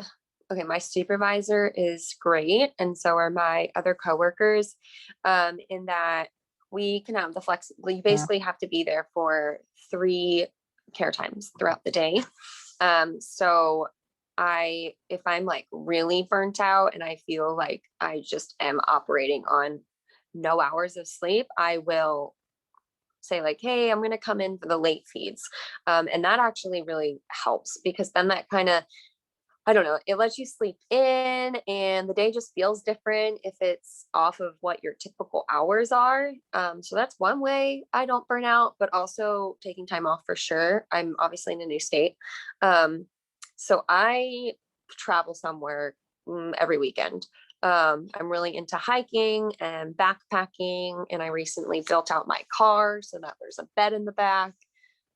okay. My supervisor is great, and so are my other coworkers. In that we can have the flexibility. You basically have to be there for 3 care times throughout the day. So if I'm like really burnt out and I feel like I just am operating on no hours of sleep, I will say like, hey, I'm going to come in for the late feeds. And that actually really helps, because then that kind of, I don't know, it lets you sleep in, and the day just feels different if it's off of what your typical hours are. So that's one way I don't burn out, but also taking time off for sure. I'm obviously in a new state. So I travel somewhere every weekend. I'm really into hiking and backpacking, and I recently built out my car so that there's a bed in the back.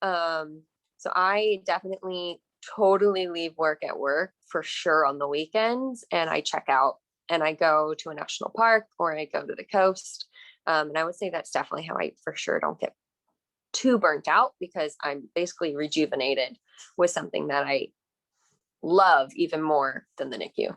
So I definitely totally leave work at work for sure on the weekends, and I check out and I go to a national park or I go to the coast. And I would say that's definitely how I for sure don't get too burnt out, because I'm basically rejuvenated with something that I love even more than the NICU.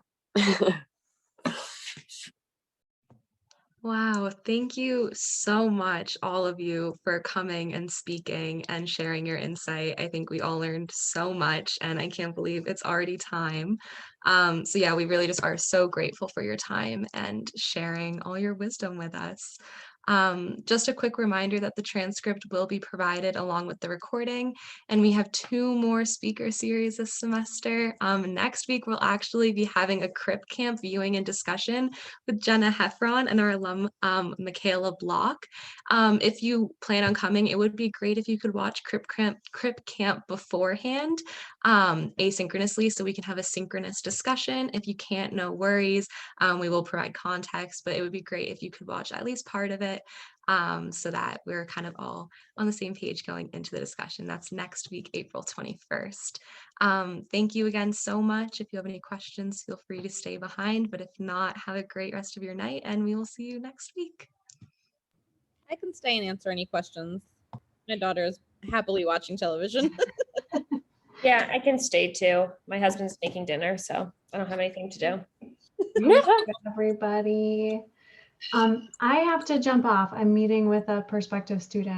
Wow, thank you so much, all of you, for coming and speaking and sharing your insight. I think we all learned so much, and I can't believe it's already time. So yeah, we really just are so grateful for your time and sharing all your wisdom with us. Just a quick reminder that the transcript will be provided along with the recording, and we have 2 more speaker series this semester. Next week, we'll actually be having a Crip Camp viewing and discussion with Jenna Heffron and our alum, Michaela Block. If you plan on coming, it would be great if you could watch Crip Camp beforehand, asynchronously, so we can have a synchronous discussion. If you can't, no worries. We will provide context, but it would be great if you could watch at least part of it, so that we're kind of all on the same page going into the discussion. That's next week, April 21st. Thank you again so much. If you have any questions, feel free to stay behind, but if not, have a great rest of your night, and we will see you next week. I can stay and answer any questions. My daughter is happily watching television. Yeah, I can stay too. My husband's making dinner, so I don't have anything to do. Thank you, everybody. I have to jump off. I'm meeting with a prospective student.